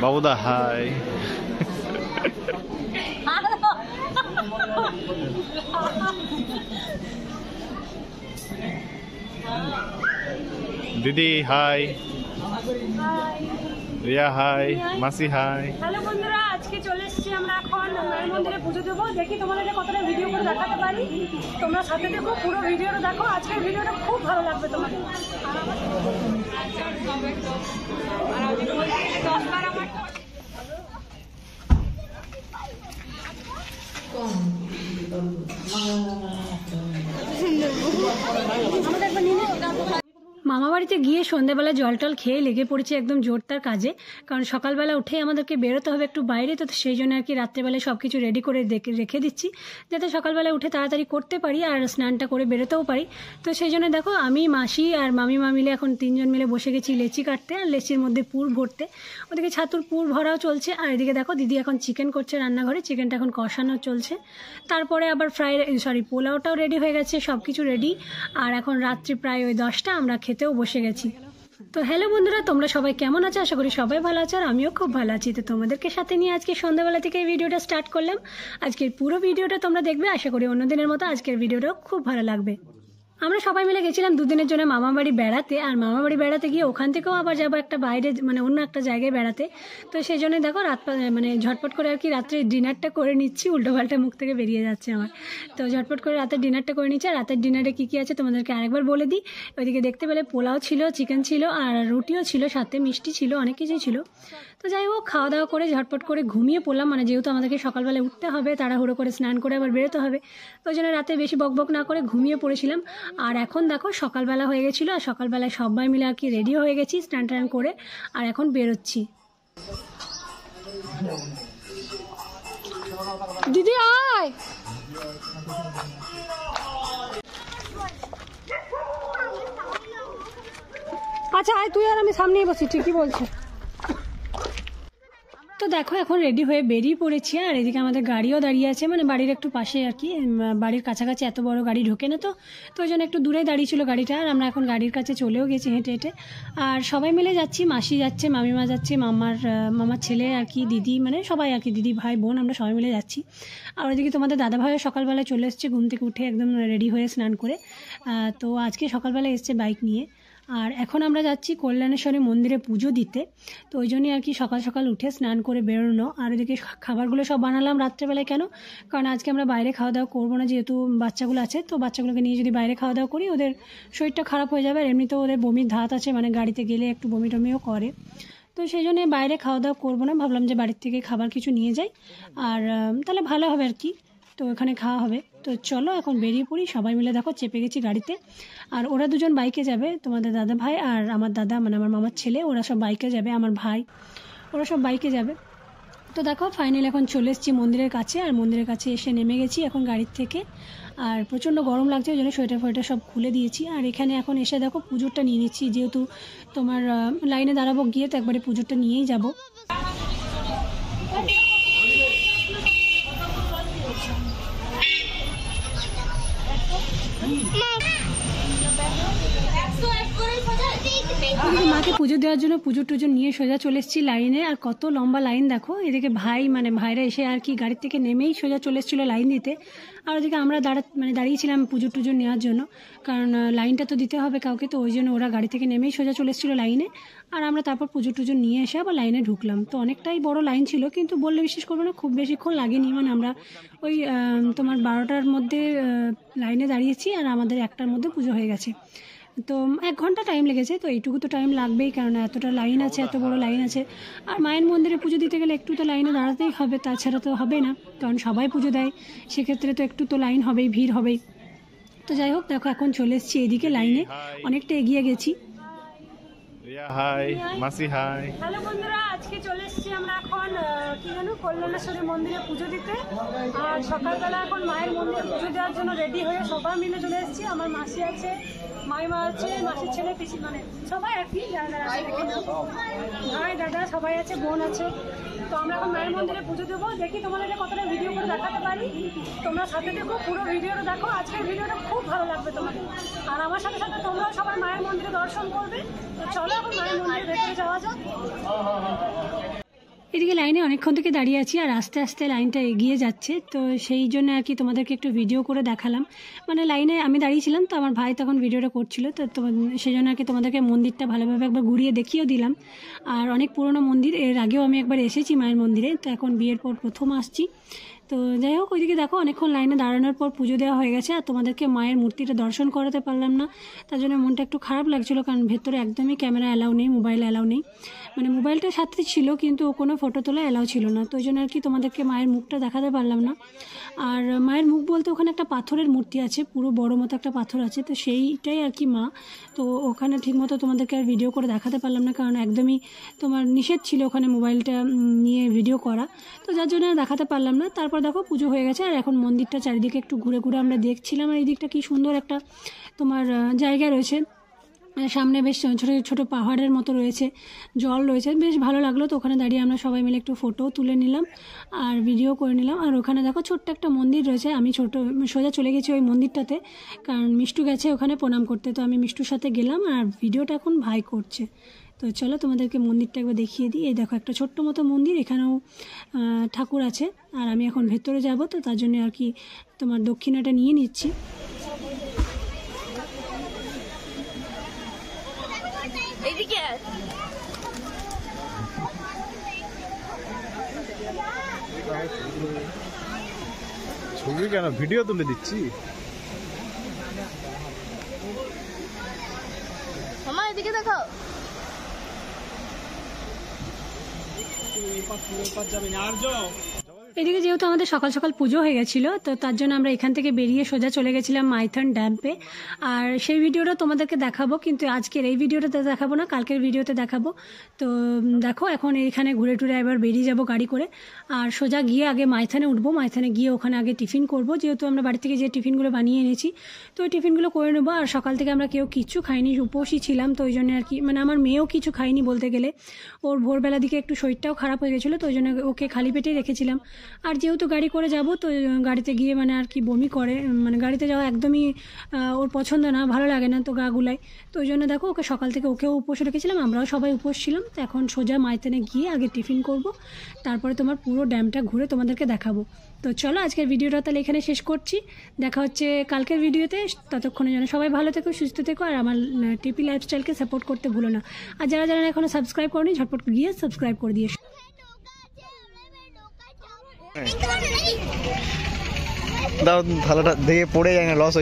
বাবুদা high. দিদি high, Riya high, মাসি high. Hello বন্ধুরা, আজকে চলে এসেছি আমরা এখন মায়ের মন্দিরে পুজো দেবো। দেখি তোমাদের কতটা ভিডিও করে দেখাতে পারি। তোমরা সাথে দেখো, পুরো ভিডিওটা দেখো। আজকের ভিডিওটা খুব ভালো লাগবে তোমাদের। মামা বাড়িতে গিয়ে সন্ধ্যাবেলা জল টল খেয়ে লেগে পড়েছে একদম জোরদার কাজে, কারণ সকালবেলা উঠে আমাদেরকে বেরোতে হবে একটু বাইরে। তো সেই জন্য আর কি রাত্রেবেলায় সব কিছু রেডি করে রেখে দিচ্ছি, যাতে সকালবেলা উঠে তাড়াতাড়ি করতে পারি আর স্নানটা করে বেরোতেও পারি। তো সেই জন্য দেখো আমি, মাসি আর মামিমা মিলে এখন তিনজন মিলে বসে গেছি লেচি কাটতে আর লেচির মধ্যে পুর ভরতে। ওদিকে ছাতুর পুর ভরাও চলছে, আর এদিকে দেখো দিদি এখন চিকেন করছে রান্নাঘরে। চিকেনটা এখন কষানো চলছে, তারপরে আবার পোলাওটাও রেডি হয়ে গেছে, সব কিছু রেডি। আর এখন রাত্রি প্রায় ওই 10টা, আমরা খেতেও বসে গেছি। তো হ্যালো বন্ধুরা, তোমরা সবাই কেমন আছো? আশা করি সবাই ভালো আছো, আর আমিও খুব ভালো আছি। তো তোমাদেরকে সাথে নিয়ে আজকে সন্ধ্যাবেলা থেকে এই ভিডিওটা স্টার্ট করলাম। আজকের পুরো ভিডিওটা তোমরা দেখবে, আশা করি অন্যদিনের মতো আজকের ভিডিওটাও খুব ভালো লাগবে। আমরা সবাই মিলে গেছিলাম দুদিনের জন্য মামা বাড়ি বেড়াতে, আর মামা বাড়ি বেড়াতে গিয়ে ওখান থেকেও আবার যাবো একটা বাইরে, মানে অন্য একটা জায়গায় বেড়াতে। তো সেই জন্য দেখো ঝটপট করে আর কি রাত্রে ডিনারটা করে নিচ্ছি। উল্টোপাল্টা মুখ থেকে বেরিয়ে যাচ্ছে আমার। তো ঝটপট করে রাতের ডিনারটা করে নিচ্ছি। আর রাতের ডিনারে কী কী আছে তোমাদেরকে আরেকবার বলে দিই। ওইদিকে দেখতে পেলে পোলাও ছিল, চিকেন ছিল, আর রুটিও ছিল, সাথে মিষ্টি ছিল, অনেক কিছুই ছিল। তো যাই হোক, খাওয়া দাওয়া করে ঝটপট করে ঘুমিয়ে পড়লাম, মানে যেহেতু আমাদেরকে সকালবেলা উঠতে হবে, তাড়াহুড়ো করে স্নান করে আবার বেরোতে হবে। তো ওই জন্য রাতে বেশি বকবক না করে ঘুমিয়ে পড়েছিলাম। আর এখন দেখো সকালবেলা হয়ে গেছিলো, আর সকালবেলায় সবাই মিলে আর কি রেডি হয়ে গেছি স্নান টান করে, আর এখন বেরোচ্ছি। দিদি আয়, আচ্ছা আয় তুই, আর আমি সামনেই বসি, ঠিকই বলছি। তো দেখো এখন রেডি হয়ে বেরিয়ে পড়েছি, আর এদিকে আমাদের গাড়িও দাঁড়িয়ে আছে, মানে বাড়ির একটু পাশে আর কি। বাড়ির কাছাকাছি এত বড় গাড়ি ঢোকে না, তো ওই জন্য একটু দূরে দাঁড়িয়ে ছিল গাড়িটা। আর আমরা এখন গাড়ির কাছে চলেও গেছি হেঁটে হেঁটে। আর সবাই মিলে যাচ্ছি, মাসি যাচ্ছে, মামিমা যাচ্ছে, মামার ছেলে আর কি, দিদি, মানে সবাই আর কি, দিদি ভাই বোন, আমরা সবাই মিলে যাচ্ছি। আর ওইদিকে তোমাদের দাদা ভাইও সকালবেলায় চলে এসছে ঘুম থেকে উঠে একদম রেডি হয়ে স্নান করে। তো আজকে সকালবেলায় এসছে বাইক নিয়ে। আর এখন আমরা যাচ্ছি কল্যাণেশ্বরী মন্দিরে পুজো দিতে। তো ওই জন্যই আর কি সকাল সকাল উঠে স্নান করে বেরোনো। আর এদিকে খাবারগুলো সব বানালাম রাত্রেবেলায়। কেন? কারণ আজকে আমরা বাইরে খাওয়া দাওয়া করবো না, যেহেতু বাচ্চাগুলো আছে। তো বাচ্চাগুলোকে নিয়ে যদি বাইরে খাওয়া দাওয়া করি, ওদের শরীরটা খারাপ হয়ে যাবে। আর এমনিতেও ওদের বমির ধাত আছে, মানে গাড়িতে গেলে একটু বমি টমিও করে। তো সেই জন্য বাইরে খাওয়া দাওয়া করবো না, ভাবলাম যে বাড়ির থেকে খাবার কিছু নিয়ে যাই, আর তাহলে ভালো হবে আর কি। তো ওখানে খাওয়া হবে। তো চলো এখন বেরিয়ে পড়ি। সবাই মিলে দেখো চেপে গেছি গাড়িতে। আর ওরা দুজন বাইকে যাবে, তোমাদের দাদা ভাই আর আমার দাদা, মানে আমার মামার ছেলে, ওরা সব বাইকে যাবে। আমার ভাই, ওরা সব বাইকে যাবে। তো দেখো ফাইনালি এখন চলে এসেছি মন্দিরের কাছে। আর মন্দিরের কাছে এসে নেমে গেছি এখন গাড়ির থেকে। আর প্রচণ্ড গরম লাগছে, ওই জন্য সোয়েটার ফোয়েটার সব খুলে দিয়েছি। আর এখানে এখন এসে দেখো পুজোরটা নিয়ে নিচ্ছি, যেহেতু তোমার লাইনে দাঁড়াবো গিয়ে, তো একবারে পুজোরটা নিয়েই যাবো। মাকে পুজো দেওয়ার জন্য পুজো টুজো নিয়ে সোজা চলে এসেছি লাইনে। আর কত লম্বা লাইন দেখো। এদিকে ভাইরা এসে আর কি গাড়ি থেকে নেমেই সোজা চলে এসেছিলো লাইন দিতে। আর ওদিকে আমরা দাঁড়িয়েছিলাম পুজো টুজো নেওয়ার জন্য, কারণ লাইনটা তো দিতে হবে কাউকে। তো ওই জন্য ওরা গাড়ি থেকে নেমেই সোজা চলে এসেছিলো লাইনে। আর আমরা তারপর পুজো টুজো নিয়ে এসে আবার লাইনে ঢুকলাম। তো অনেকটাই বড় লাইন ছিল, কিন্তু বললে বিশ্বাস করবো না, খুব বেশিক্ষণ লাগেনি। মানে আমরা ওই তোমার 12টার মধ্যে লাইনে দাঁড়িয়েছি, আর আমাদের 1টার মধ্যে পুজো হয়ে গেছে। তো 1 ঘন্টা টাইম লেগেছে। তো এইটুকু তো টাইম লাগবেই, কারণ এতটা লাইন আছে, এত বড় লাইন আছে। আর মায়ের মন্দিরে পুজো দিতে গেলে একটু তো লাইনে দাঁড়াতেই হবে, তাছাড়া তো হবে না, কারণ সবাই পুজো দেয়, সেক্ষেত্রে তো একটু তো লাইন হবেই, ভিড় হবেই। তো যাই হোক, দেখো এখন চলে এসেছি এদিকে লাইনে, অনেকটা এগিয়ে গেছি। হাই মাসি হাই। হ্যালো বন্ধুরা, আজকে চলে এসেছি আমরা এখন কি জানো কল্যাণেশ্বরী মন্দিরে পুজো দিতে। আর সকালবেলা এখন মায়ের মন্দিরে পুজো দেওয়ার জন্য রেডি হয়ে সবাই মিলে চলে এসেছি। আমার মাসি আছে, মাইমা আছে, মাসির ছেলে, পিসি, মানে সবাই আর কি, ভাই দাদা সবাই আছে, বোন আছে। তো আমরা এখন মায়ের মন্দিরে পুজো দেবো। দেখি তোমাদেরকে কতটা ভিডিও করে দেখাতে পারি। তোমরা সাথে দেখো, পুরো ভিডিওটা দেখো। আজকের ভিডিওটা খুব ভালো লাগবে তোমাদের। আর আমার সাথে সাথে তোমরাও সবাই মায়ের মন্দিরে দর্শন করবে। তো চলো এখন মায়ের মন্দিরে ভেতরে যাওয়া যাক। এদিকে লাইনে অনেকক্ষণ থেকে দাঁড়িয়ে আছি আর আস্তে আস্তে লাইনটা এগিয়ে যাচ্ছে, তো সেই জন্য আর কি তোমাদেরকে একটু ভিডিও করে দেখালাম। মানে লাইনে আমি দাঁড়িয়েছিলাম, তো আমার ভাই তখন ভিডিওটা করছিল, তো সেই জন্য আর কি তোমাদেরকে মন্দিরটা ভালোভাবে একবার ঘুরিয়ে দেখিয়েও দিলাম। আর অনেক পুরনো মন্দির, এর আগেও আমি একবার এসেছি মায়ের মন্দিরে, তো এখন বিয়ের পর প্রথম আসছি। তো যাই হোক, ওইদিকে দেখো অনেকক্ষণ লাইনে দাঁড়ানোর পর পুজো দেওয়া হয়ে গেছে আর তোমাদেরকে মায়ের মূর্তিটা দর্শন করাতে পারলাম না, তার জন্য মনটা একটু খারাপ লাগছিলো, কারণ ভেতরে একদমই ক্যামেরা অ্যালাউ নেই, মোবাইল অ্যালাউ নেই। মানে মোবাইলটা সাথে ছিল কিন্তু কোনো ফটো তোলা অ্যালাউ ছিল না, তো ওই জন্য আর কি তোমাদেরকে মায়ের মুখটা দেখাতে পারলাম না। আর মায়ের মুখ বলতে ওখানে একটা পাথরের মূর্তি আছে, পুরো বড় মতো একটা পাথর আছে, তো সেইটাই আর কি মা। তো ওখানে ঠিকমতো তোমাদেরকে আর ভিডিও করে দেখাতে পারলাম না, কারণ একদমই তোমার নিষেধ ছিল ওখানে মোবাইলটা নিয়ে ভিডিও করা, তো যার জন্য আর দেখাতে পারলাম না। তারপর দেখো পুজো হয়ে গেছে আর এখন মন্দিরটা চারিদিকে একটু ঘুরে ঘুরে আমরা দেখছিলাম। আর এই দিকটা কি সুন্দর একটা তোমার জায়গা রয়েছে, সামনে বেশ ছোটো ছোটো পাহাড়ের মতো রয়েছে, জল রয়েছে, বেশ ভালো লাগলো। তো ওখানে দাঁড়িয়ে আমরা সবাই মিলে একটু ফটো তুলে নিলাম আর ভিডিও করে নিলাম। আর ওখানে দেখো ছোট্ট একটা মন্দির রয়েছে, আমি সোজা চলে গেছি ওই মন্দিরটাতে, কারণ মিষ্টু গেছে ওখানে প্রণাম করতে, তো আমি মিষ্টুর সাথে গেলাম আর ভিডিওটা এখন ভাই করছে। তো চলো তোমাদেরকে মন্দিরটা একবার দেখিয়ে দিই। এই দেখো একটা ছোট্ট মতো মন্দির, এখানেও ঠাকুর আছে। আর আমি এখন ভেতরে যাব, তো তার জন্য আর কি তোমার দক্ষিণাটা নিয়ে নিচ্ছি। ছবি কেন, ভিডিও তুলে দিচ্ছি। মামা এদিকে দেখো। এদিকে যেহেতু আমাদের সকাল সকাল পুজো হয়ে গেছিলো, তো তার জন্য আমরা এখান থেকে বেরিয়ে সোজা চলে গেছিলাম মাইথন ড্যাম্পে। আর সেই ভিডিওটা তোমাদেরকে দেখাবো, কিন্তু আজকের এই ভিডিওটাতে দেখাবো না, কালকের ভিডিওতে দেখাবো। তো দেখো এখন এখানে ঘুরে টুরে এবার বেরিয়ে যাব গাড়ি করে, আর সোজা গিয়ে আগে মাইথনে উঠবো। মাইথনে গিয়ে ওখানে আগে টিফিন করব, যেহেতু আমরা বাড়ি থেকে যে টিফিনগুলো বানিয়ে এনেছি, তো ওই টিফিনগুলো করে নেবো। আর সকাল থেকে আমরা কেউ কিচ্ছু খাইনি, উপোসই ছিলাম, তো ওই জন্য আর কি মানে আমার মেয়েও কিছু খাইনি বলতে গেলে, ওর ভোরবেলা দিকে একটু শরীরটাও খারাপ হয়ে গেছিলো, তো ওই জন্য ওকে খালি পেটেই রেখেছিলাম। আর যেহেতু গাড়ি করে যাব, তো গাড়িতে গিয়ে মানে আর কি বমি করে, মানে গাড়িতে যাওয়া একদমই ওর পছন্দ না, ভালো লাগে না তো গা গুলায়, তো ওই জন্য দেখো ওকে সকাল থেকে ওকেও উপোস রেখেছিলাম, আমরাও সবাই উপোস ছিলাম। তো এখন সোজা মাইথনে গিয়ে আগে টিফিন করব, তারপরে তোমার পুরো ড্যামটা ঘুরে তোমাদেরকে দেখাবো। তো চলো আজকের ভিডিওটা তাহলে এখানে শেষ করছি, দেখা হচ্ছে কালকের ভিডিওতে। ততক্ষণে যেন সবাই ভালো থেকো, সুস্থ থেকো, আর আমার টিপি লাইফস্টাইলকে সাপোর্ট করতে ভুলো না। আর যারা যারা এখনও সাবস্ক্রাইব করনি, ঝটপট গিয়ে সাবস্ক্রাইব করে দিয়ে দাও, থালাটা দেখে পড়ে যায় না, লস হয়ে